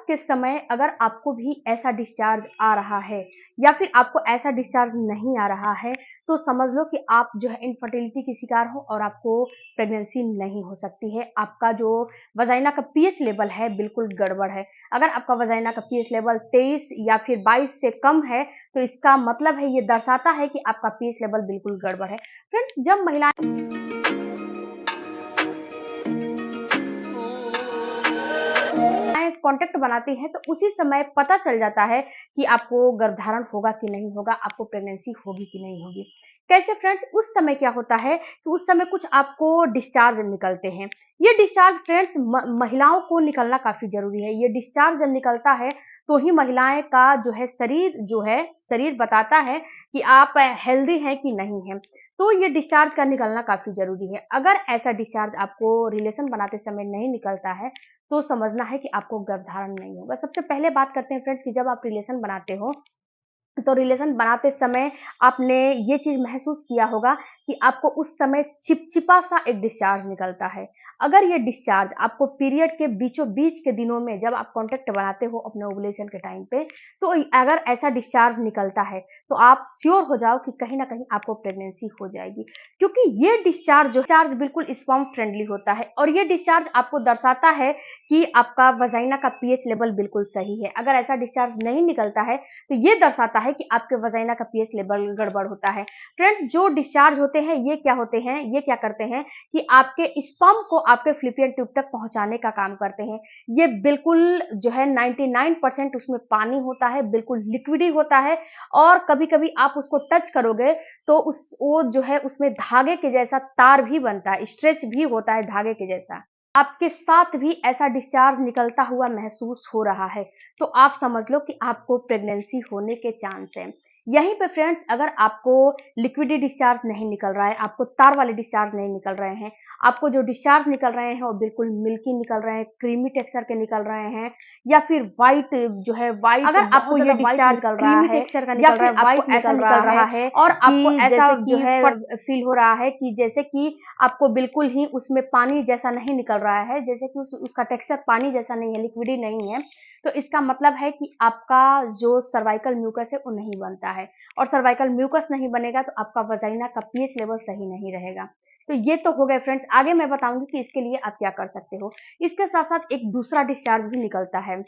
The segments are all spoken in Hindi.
के समय अगर आपको भी ऐसा डिस्चार्ज आ रहा है या फिर आपको ऐसा डिस्चार्ज नहीं आ रहा है, तो समझ लो कि आप जो है इनफर्टिलिटी की शिकार हो और आपको प्रेगनेंसी नहीं हो सकती है। आपका जो वजाइना का पीएच लेवल है बिल्कुल गड़बड़ है। अगर आपका वजाइना का पीएच लेवल 23 या फिर 22 से कम है, तो इसका मतलब है, ये दर्शाता है कि आपका पीएच लेवल बिल्कुल गड़बड़ है। फ्रेंड्स, जब महिलाएं कॉन्टेक्ट बनाती हैं तो उसी समय पता चल जाता है कि आपको गर्भधारण होगा कि नहीं होगा, आपको प्रेगनेंसी होगी कि नहीं होगी। कैसे फ्रेंड्स, उस समय क्या होता है कि उस समय कुछ आपको डिस्चार्ज निकलते हैं। ये डिस्चार्ज फ्रेंड्स महिलाओं को निकलना काफी जरूरी है। ये डिस्चार्ज जब निकलता है तो ही महिलाएं का शरीर बताता है कि आप हेल्दी हैं कि नहीं है। तो ये डिस्चार्ज का निकलना काफी जरूरी है। अगर ऐसा डिस्चार्ज आपको रिलेशन बनाते समय नहीं निकलता है तो समझना है कि आपको गर्भधारण नहीं होगा। सबसे पहले बात करते हैं फ्रेंड्स कि जब आप रिलेशन बनाते हो तो रिलेशन बनाते समय आपने ये चीज महसूस किया होगा कि आपको उस समय चिपचिपा सा एक डिस्चार्ज निकलता है। अगर ये डिस्चार्ज आपको पीरियड के बीचों बीच के दिनों में जब आप कांटेक्ट बनाते हो अपने ओवुलेशन के टाइम पे, तो अगर ऐसा डिस्चार्ज निकलता है तो आप श्योर हो जाओ कि कहीं ना कहीं आपको प्रेगनेंसी हो जाएगी, क्योंकि ये डिस्चार्ज बिल्कुल स्पर्म फ्रेंडली होता है और ये डिस्चार्ज आपको दर्शाता है कि आपका वजाइना का पीएच लेवल बिल्कुल सही है। अगर ऐसा डिस्चार्ज नहीं निकलता है तो ये दर्शाता है कि आपके वजाइना का पीएच लेवल गड़बड़ होता है। फ्रेंड्स, जो डिस्चार्ज होते हैं ये क्या होते हैं, ये क्या करते हैं कि आपके स्पर्म को आपके फ्लिपियन ट्यूब तक पहुंचाने का काम करते हैं। ये बिल्कुल जो है 99% उसमें पानी होता है, बिल्कुल लिक्विडी होता है और कभी कभी आप उसको टच करोगे तो वो जो है उसमें धागे के जैसा तार भी बनता है, स्ट्रेच भी होता है धागे के जैसा। आपके साथ भी ऐसा डिस्चार्ज निकलता हुआ महसूस हो रहा है तो आप समझ लो कि आपको प्रेगनेंसी होने के चांस है। यहीं पे फ्रेंड्स, अगर आपको लिक्विडी डिस्चार्ज नहीं निकल रहा है, आपको तार वाले डिस्चार्ज नहीं निकल रहे हैं, आपको जो डिस्चार्ज निकल रहे हैं वो बिल्कुल मिल्की निकल रहे हैं, क्रीमी टेक्सचर के निकल रहे हैं, या फिर व्हाइट जो है व्हाइट, अगर आपको ये डिस्चार्ज निकल रहा है टेक्सचर का निकल रहा है, व्हाइट ऐसा निकल रहा है और आपको ऐसा जो है फील हो रहा है कि जैसे कि आपको बिल्कुल ही उसमें पानी जैसा नहीं निकल रहा है, जैसे कि उसका टेक्सचर पानी जैसा नहीं है, लिक्विडी नहीं है, तो इसका मतलब है कि आपका जो सर्वाइकल म्यूकस है वो नहीं बनता है और सर्वाइकल म्यूकस नहीं बनेगा तो आपका वजाइना का पीएच लेवल सही नहीं रहेगा। तो ये तो हो गए फ्रेंड्स। आगे मैं बताऊंगी कि इसके लिए आप क्या कर सकते हो। इसके साथ साथ एक दूसरा डिस्चार्ज भी निकलता है।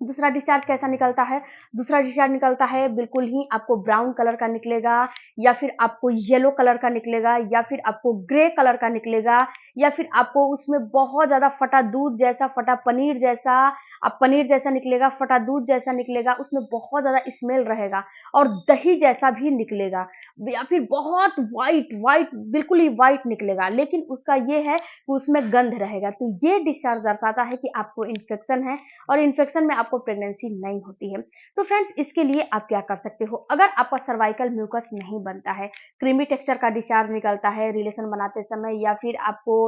दूसरा डिस्चार्ज कैसा निकलता है? दूसरा डिस्चार्ज निकलता है बिल्कुल ही आपको ब्राउन कलर का निकलेगा, या फिर आपको येलो कलर का निकलेगा, या फिर आपको ग्रे कलर का निकलेगा, या फिर आपको उसमें बहुत ज्यादा फटा दूध जैसा, फटा पनीर जैसा, अब पनीर जैसा निकलेगा, फटा दूध जैसा निकलेगा, उसमें बहुत ज्यादा स्मेल रहेगा और दही जैसा भी निकलेगा, या फिर बहुत व्हाइट व्हाइट बिल्कुल ही व्हाइट निकलेगा, लेकिन उसका ये है कि उसमें गंध रहेगा। तो ये डिस्चार्ज दर्शाता है कि आपको इन्फेक्शन है और इन्फेक्शन में आपको प्रेगनेंसी नहीं होती है। तो फ्रेंड्स, इसके लिए आप क्या कर सकते हो? अगर आपका सर्वाइकल म्यूकस नहीं बनता है, क्रीमी टेक्सचर का डिस्चार्ज निकलता है रिलेशन बनाते समय, या फिर आपको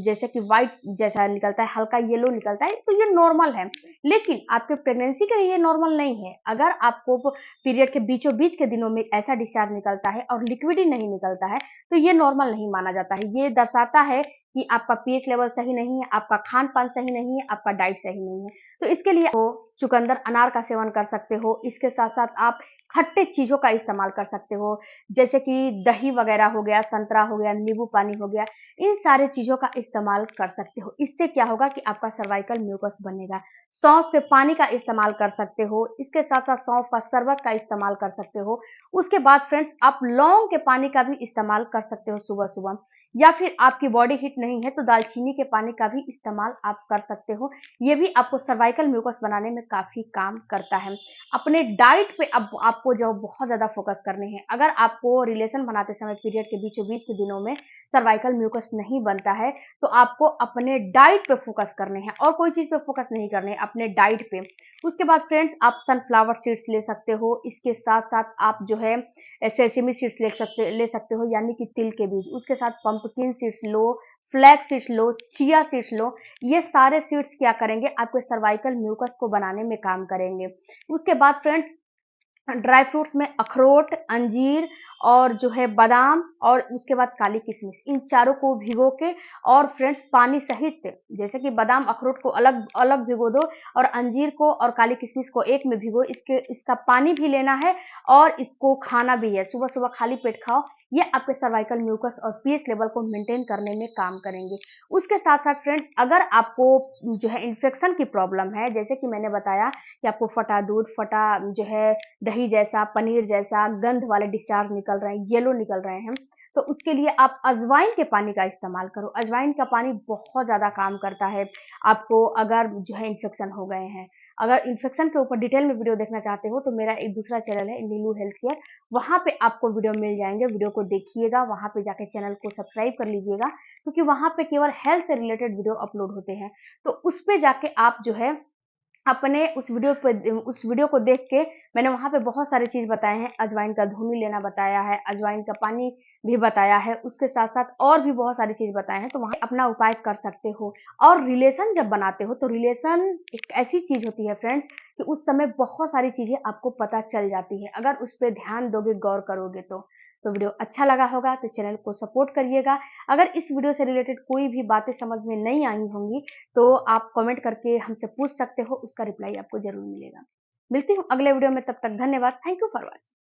जैसे कि व्हाइट जैसा निकलता है, हल्का येलो निकलता है, तो ये नॉर्मल है। लेकिन आपके प्रेगनेंसी के लिए ये नॉर्मल नहीं है। अगर आपको पीरियड के बीचों बीच के दिनों में ऐसा डिस्चार्ज निकलता है और लिक्विड ही नहीं निकलता है तो ये नॉर्मल नहीं माना जाता है। ये दर्शाता है कि आपका पीएच लेवल सही नहीं है, आपका खान पान सही नहीं है, आपका डाइट सही नहीं है। तो इसके लिए आप चुकंदर अनार का सेवन कर सकते हो। इसके साथ साथ आप खट्टे चीजों का इस्तेमाल कर सकते हो, जैसे कि दही वगैरह हो गया, संतरा हो गया, नींबू पानी हो गया, इन सारे चीजों का इस्तेमाल कर सकते हो। इससे क्या होगा कि आपका सर्वाइकल म्यूकस बनेगा। सौंफ के पानी का इस्तेमाल कर सकते हो। इसके साथ साथ सौंफ का शरबत का इस्तेमाल कर सकते हो। उसके बाद फ्रेंड्स, आप लौंग के पानी का भी इस्तेमाल कर सकते हो सुबह सुबह, या फिर आपकी बॉडी हीट नहीं है तो दालचीनी के पानी का भी इस्तेमाल आप कर सकते हो। ये भी आपको सर्वाइकल म्यूकस बनाने में काफी काम करता है। अपने डाइट पे अब आपको जो बहुत ज्यादा फोकस करने हैं। अगर आपको रिलेशन बनाते समय पीरियड के बीचों बीच के दिनों में सर्वाइकल म्यूकस नहीं बनता है तो आपको अपने डाइट पे फोकस करने हैं और कोई चीज पे फोकस नहीं करने, अपने डाइट पे। उसके बाद फ्रेंड्स, आप सनफ्लावर सीड्स ले सकते हो। इसके साथ साथ आप जो है सेसमी सीड्स ले सकते हो, यानी कि तिल के बीज। उसके साथ पंपकिन सीड्स लो, फ्लैक्स सीड्स लो, चिया सीड्स लो। ये सारे सीड्स क्या करेंगे? आपके सर्वाइकल म्यूकस को बनाने में काम करेंगे। उसके बाद फ्रेंड्स, ड्राई फ्रूट्स में अखरोट, अंजीर और जो है बादाम और उसके बाद काली किशमिश, इन चारों को भिगो के और फ्रेंड्स पानी सहित, जैसे कि बादाम अखरोट को अलग अलग भिगो दो और अंजीर को और काली किशमिश को एक में भिगो, इसका पानी भी लेना है और इसको खाना भी है, सुबह सुबह खाली पेट खाओ। ये आपके सर्वाइकल म्यूकस और पीएच लेवल को मेंटेन करने में काम करेंगे। उसके साथ साथ फ्रेंड्स, अगर आपको जो है इन्फेक्शन की प्रॉब्लम है, जैसे कि मैंने बताया कि आपको फटा दूध, फटा जो है दही जैसा, पनीर जैसा गंध वाले डिस्चार्ज निकल रहे हैं, येलो निकल रहे हैं, तो उसके लिए आप अजवाइन के पानी का इस्तेमाल करो। अजवाइन का पानी बहुत ज़्यादा काम करता है आपको, अगर जो है इन्फेक्शन हो गए हैं। अगर इन्फेक्शन के ऊपर डिटेल में वीडियो देखना चाहते हो तो मेरा एक दूसरा चैनल है नीलू हेल्थ केयर, वहाँ पे आपको वीडियो मिल जाएंगे, वीडियो को देखिएगा, वहाँ पे जाके चैनल को सब्सक्राइब कर लीजिएगा, क्योंकि वहाँ पे केवल हेल्थ से रिलेटेड वीडियो अपलोड होते हैं। तो उस पे जाके आप जो है अपने उस वीडियो को देख के मैंने वहाँ पे बहुत सारी चीज़ बताए हैं, अजवाइन का धूनी लेना बताया है, अजवाइन का पानी भी बताया है, उसके साथ-साथ और भी बहुत सारी चीज़ बताए हैं, तो वहाँ अपना उपाय कर सकते हो। और रिलेशन जब बनाते हो तो रिलेशन एक ऐसी चीज़ होती है फ्रेंड्स कि उस समय बहुत सारी चीज़ें आपको पता चल जाती है, अगर उस पे ध्यान दोगे, गौर करोगे तो। तो वीडियो अच्छा लगा होगा तो चैनल को सपोर्ट करिएगा। अगर इस वीडियो से रिलेटेड कोई भी बातें समझ में नहीं आई होंगी तो आप कमेंट करके हमसे पूछ सकते हो, उसका रिप्लाई आपको ज़रूर मिलेगा। मिलती हूँ अगले वीडियो में, तब तक धन्यवाद। Thank you for watching.